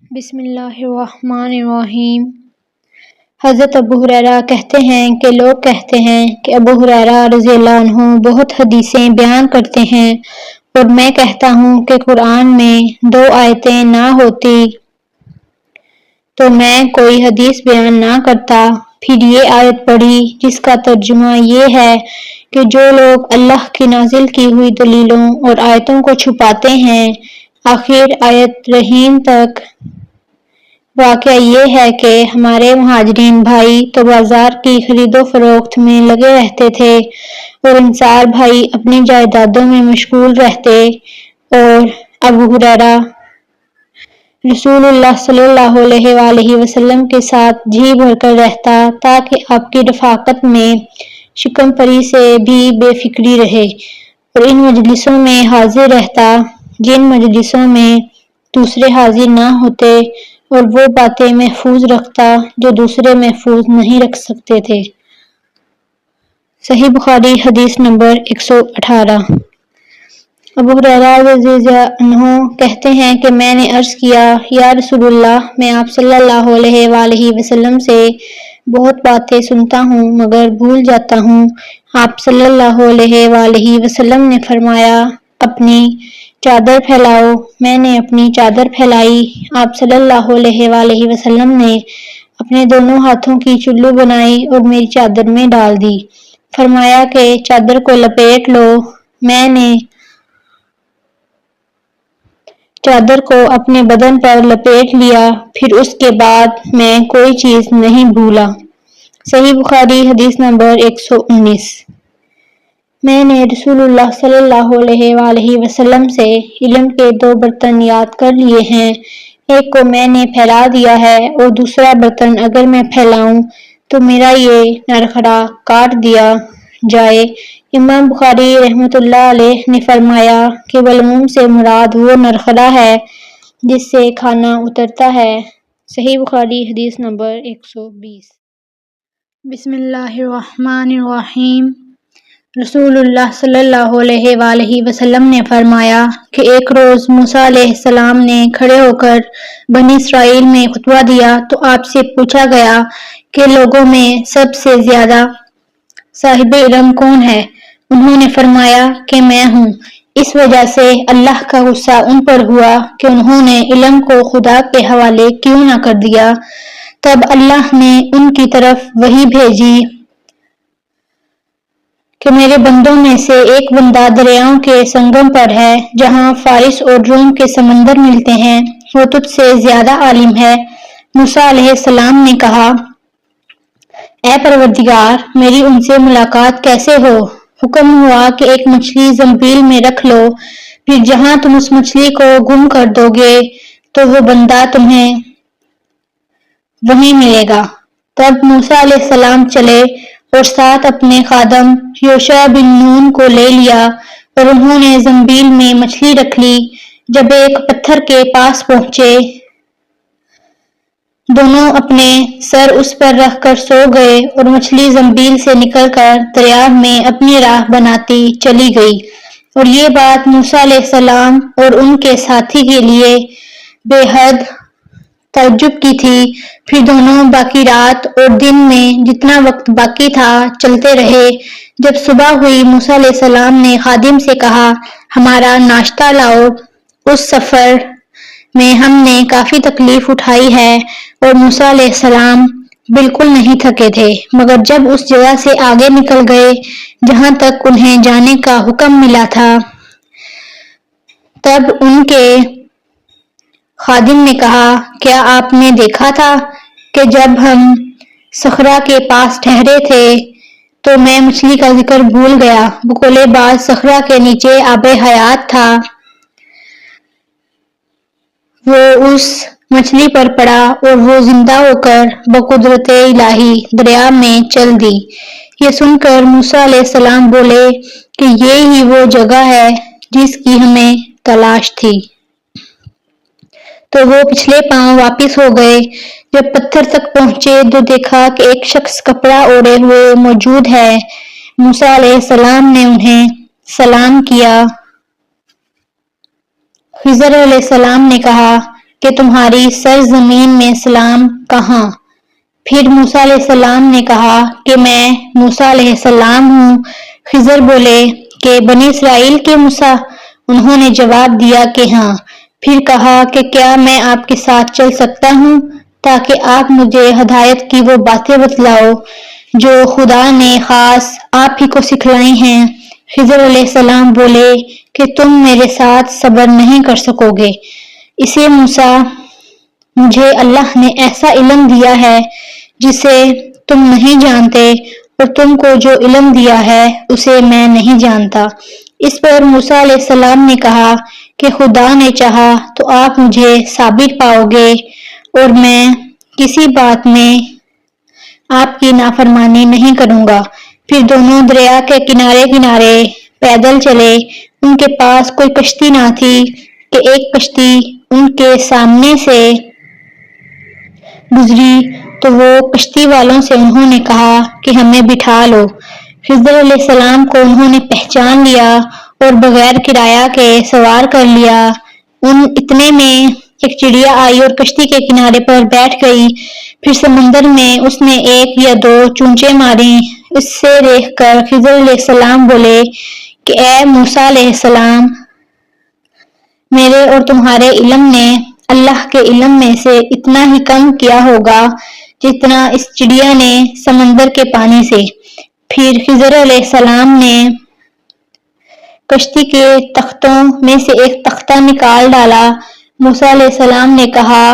بسم اللہ الرحمن الرحیم۔ حضرت ابو ہریرہ کہتے ہیں کہ لوگ کہتے ہیں کہ ابو ہریرہ رضی اللہ عنہ بہت حدیثیں بیان کرتے ہیں، اور میں کہتا ہوں کہ قرآن میں 2 آیتیں نہ ہوتی تو میں کوئی حدیث بیان نہ کرتا۔ پھر یہ آیت پڑھی جس کا ترجمہ یہ ہے کہ جو لوگ اللہ کی نازل کی ہوئی دلیلوں اور آیتوں کو چھپاتے ہیں۔ آخر آیت رحیم تک۔ واقعہ یہ ہے کہ ہمارے مہاجرین بھائی تو بازار کی خرید و فروخت میں لگے رہتے تھے، اور انصار بھائی اپنی جائیدادوں میں مشغول رہتے، اور ابو ہریرہ رسول اللہ صلی اللہ علیہ وآلہ وسلم کے ساتھ جی بھر کر رہتا تاکہ آپ کی رفاقت میں شکم پری سے بھی بے فکری رہے، اور ان مجلسوں میں حاضر رہتا جن مجلسوں میں دوسرے حاضر نہ ہوتے، اور وہ باتیں محفوظ رکھتا جو دوسرے محفوظ نہیں رکھ سکتے تھے۔ صحیح بخاری حدیث نمبر 118۔ ابو ہریرہ رضی اللہ عنہ کہتے ہیں کہ میں نے عرض کیا، یا رسول اللہ، میں آپ صلی اللہ علیہ وآلہ وسلم سے بہت باتیں سنتا ہوں مگر بھول جاتا ہوں۔ آپ صلی اللہ علیہ وآلہ وسلم نے فرمایا، اپنی چادر پھیلاؤ۔ میں نے اپنی چادر پھیلائی۔ آپ صلی اللہ علیہ وآلہ وسلم نے اپنے دونوں ہاتھوں کی چلو بنائی اور میری چادر میں ڈال دی۔ فرمایا کہ چادر کو لپیٹ لو۔ میں نے چادر کو اپنے بدن پر لپیٹ لیا، پھر اس کے بعد میں کوئی چیز نہیں بھولا۔ صحیح بخاری حدیث نمبر 119۔ میں نے رسول اللہ صلی اللہ علیہ وآلہ وسلم سے علم کے 2 برتن یاد کر لیے ہیں، ایک کو میں نے پھیلا دیا ہے، اور دوسرا برتن اگر میں پھیلاؤں تو میرا یہ نرخڑا کاٹ دیا جائے۔ امام بخاری رحمۃ اللہ علیہ نے فرمایا کہ بلعوم سے مراد وہ نرخڑا ہے جس سے کھانا اترتا ہے۔ صحیح بخاری حدیث نمبر 120۔ بسم اللہ الرحمن الرحیم۔ رسول اللہ صلی اللہ علیہ وآلہ وسلم نے فرمایا کہ ایک روز موسیٰ علیہ السلام نے کھڑے ہو کر بنی اسرائیل میں خطبہ دیا تو آپ سے پوچھا گیا کہ لوگوں میں سب سے زیادہ صاحب علم کون ہے؟ انہوں نے فرمایا کہ میں ہوں۔ اس وجہ سے اللہ کا غصہ ان پر ہوا کہ انہوں نے علم کو خدا کے حوالے کیوں نہ کر دیا۔ تب اللہ نے ان کی طرف وحی بھیجی کہ میرے بندوں میں سے ایک بندہ دریاؤں کے سنگم پر ہے، جہاں فارس اور روم کے سمندر ملتے ہیں، وہ تجھ سے زیادہ عالم ہے۔ موسیٰ علیہ السلام نے کہا، اے پروردگار، میری ان سے ملاقات کیسے ہو؟ حکم ہوا کہ ایک مچھلی زنبیل میں رکھ لو، پھر جہاں تم اس مچھلی کو گم کر دو گے تو وہ بندہ تمہیں وہیں ملے گا۔ تب موسیٰ علیہ السلام چلے اور ساتھ اپنے خادم یوشع بن نون کو لے لیا، اور انہوں نے زنبیل میں مچھلی رکھ لی۔ جب ایک پتھر کے پاس پہنچے، دونوں اپنے سر اس پر رکھ کر سو گئے، اور مچھلی زنبیل سے نکل کر دریا میں اپنی راہ بناتی چلی گئی، اور یہ بات موسیٰ علیہ السلام اور ان کے ساتھی کے لیے بے حد تعجب کی تھی۔ پھر دونوں باقی رات اور دن میں جتنا وقت باقی تھا چلتے رہے۔ جب صبح ہوئی، موسیٰ علیہ السلام نے خادم سے کہا، ہمارا ناشتہ لاؤ، اس سفر میں ہم نے کافی تکلیف اٹھائی ہے۔ اور موسیٰ علیہ السلام بالکل نہیں تھکے تھے، مگر جب اس جگہ سے آگے نکل گئے جہاں تک انہیں جانے کا حکم ملا تھا، تب ان کے خادم نے کہا، کیا آپ نے دیکھا تھا کہ جب ہم صخرہ کے پاس ٹھہرے تھے تو میں مچھلی کا ذکر بھول گیا؟ بقول باز صخرہ کے نیچے آب حیات تھا، وہ اس مچھلی پر پڑا اور وہ زندہ ہو کر بقدرت الہی دریا میں چل دی۔ یہ سن کر موسیٰ علیہ السلام بولے کہ یہ ہی وہ جگہ ہے جس کی ہمیں تلاش تھی۔ تو وہ پچھلے پاؤں واپس ہو گئے۔ جب پتھر تک پہنچے تو دیکھا کہ ایک شخص کپڑا اوڑھے ہوئے موجود ہے۔ موسیٰ علیہ السلام نے انہیں سلام کیا۔ خضر علیہ السلام نے کہا، کہ تمہاری سرزمین میں سلام کہاں؟ پھر موسیٰ علیہ السلام نے کہا کہ میں موسیٰ علیہ السلام ہوں۔ خضر بولے کہ بنی اسرائیل کے موسیٰ؟ انہوں نے جواب دیا کہ ہاں۔ پھر کہا کہ کیا میں آپ کے ساتھ چل سکتا ہوں تاکہ آپ مجھے ہدایت کی وہ باتیں بتلاؤ جو خدا نے خاص آپ ہی کو سکھلائی ہیں؟ خضر علیہ السلام بولے کہ تم میرے ساتھ صبر نہیں کر سکو گے۔ اسے موسیٰ، مجھے اللہ نے ایسا علم دیا ہے جسے تم نہیں جانتے، اور تم کو جو علم دیا ہے اسے میں نہیں جانتا۔ اس پر موسیٰ علیہ السلام نے کہا کہ خدا نے چاہا تو آپ مجھے ثابت پاؤ گے اور میں کسی بات میں آپ کی نافرمانی نہیں کروں گا۔ پھر دونوں دریا کے کنارے کنارے پیدل چلے۔ ان کے پاس کوئی کشتی نہ تھی کہ ایک کشتی ان کے سامنے سے گزری تو وہ کشتی والوں سے انہوں نے کہا کہ ہمیں بٹھا لو۔ خضر علیہ السلام کو انہوں نے پہچان لیا اور بغیر کرایہ کے سوار کر لیا۔ اتنے میں ایک چڑیا آئی اور کشتی کے کنارے پر بیٹھ گئی۔ پھر سمندر میں اس نے ایک یا دو چونچیں ماری۔ اس سے دیکھ کر خضر علیہ السلام بولے کہ اے موسیٰ علیہ السلام، میرے اور تمہارے علم نے اللہ کے علم میں سے اتنا ہی کم کیا ہوگا جتنا اس چڑیا نے سمندر کے پانی سے۔ پھر خضر علیہ السلام نے کشتی کے تختوں میں سے ایک تختہ نکال ڈالا۔ موسیٰ علیہ السلام نے کہا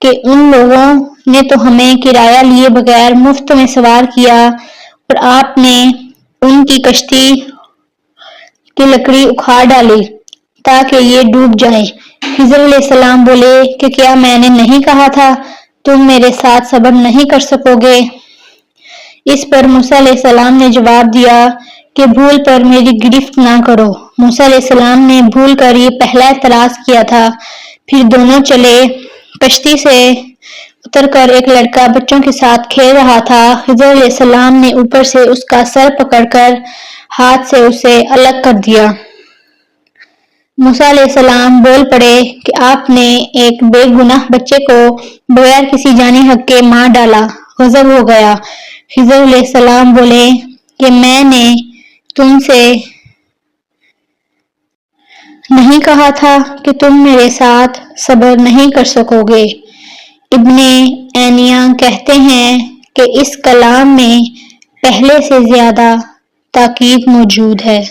کہ ان لوگوں نے تو ہمیں کرایہ لیے بغیر مفت میں سوار کیا اور آپ نے ان کی کشتی کی لکڑی اکھاڑ ڈالی تاکہ یہ ڈوب جائے۔ خضر علیہ السلام بولے کہ کیا میں نے نہیں کہا تھا تم میرے ساتھ صبر نہیں کر سکو گے؟ اس پر موسیٰ علیہ السلام نے جواب دیا کہ بھول پر میری گرفت نہ کرو۔ موسیٰ علیہ السلام نے بھول کر یہ پہلا اعتراض کیا تھا۔ پھر دونوں چلے۔ کشتی سے اتر کر ایک لڑکا بچوں کے ساتھ کھیل رہا تھا۔ خضر علیہ السلام نے اوپر سے اس کا سر پکڑ کر ہاتھ سے اسے الگ کر دیا۔ موسیٰ علیہ السلام بول پڑے کہ آپ نے ایک بے گناہ بچے کو بغیر کسی جانی حق کے مار ڈالا، غضب ہو گیا۔ خضر علیہ السلام بولے کہ میں نے تم سے نہیں کہا تھا کہ تم میرے ساتھ صبر نہیں کر سکو گے؟ ابن عینیہ کہتے ہیں کہ اس کلام میں پہلے سے زیادہ تاکید موجود ہے،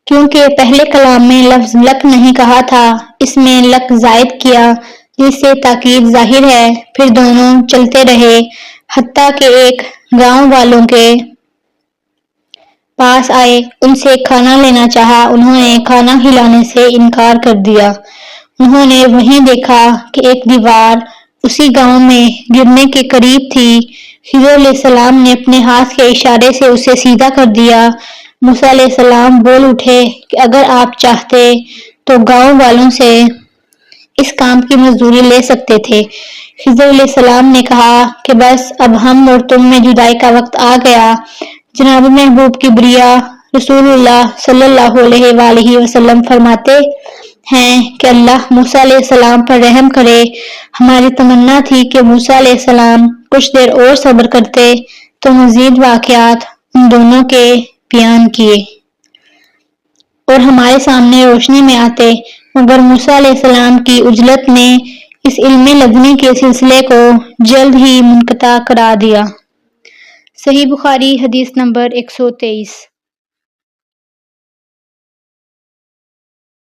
کیونکہ پہلے کلام میں لفظ لک نہیں کہا تھا، اس میں لک زائد کیا جس سے تاکید ظاہر ہے۔ پھر دونوں چلتے رہے حتیٰ کہ ایک گاؤں والوں کے پاس آئے۔ ان سے کھانا لینا چاہا، انہوں نے کھانا کھلانے سے انکار کر دیا۔ انہوں نے وہیں دیکھا کہ ایک دیوار اسی گاؤں میں گرنے کے قریب تھی۔ خضر علیہ السلام نے اپنے ہاتھ کے اشارے سے اسے سیدھا کر دیا۔ موسیٰ علیہ السلام بول اٹھے کہ اگر آپ چاہتے تو گاؤں والوں سے اس کام کی مزدوری لے سکتے تھے۔ خضر علیہ السلام نے کہا کہ بس اب ہم اور تم میں جدائی کا وقت آ گیا۔ جناب محبوب کبریا رسول اللہ صلی اللہ علیہ وآلہ وسلم فرماتے ہیں کہ اللہ موسیٰ علیہ السلام پر رحم کرے۔ ہماری تمنا تھی کہ موسیٰ علیہ السلام کچھ دیر اور صبر کرتے تو مزید واقعات ان دونوں کے بیان کیے اور ہمارے سامنے روشنی میں آتے، مگر موسیٰ علیہ السلام کی عجلت نے اس علم لدنی کے سلسلے کو جلد ہی منقطع کرا دیا۔ صحیح بخاری حدیث نمبر 123۔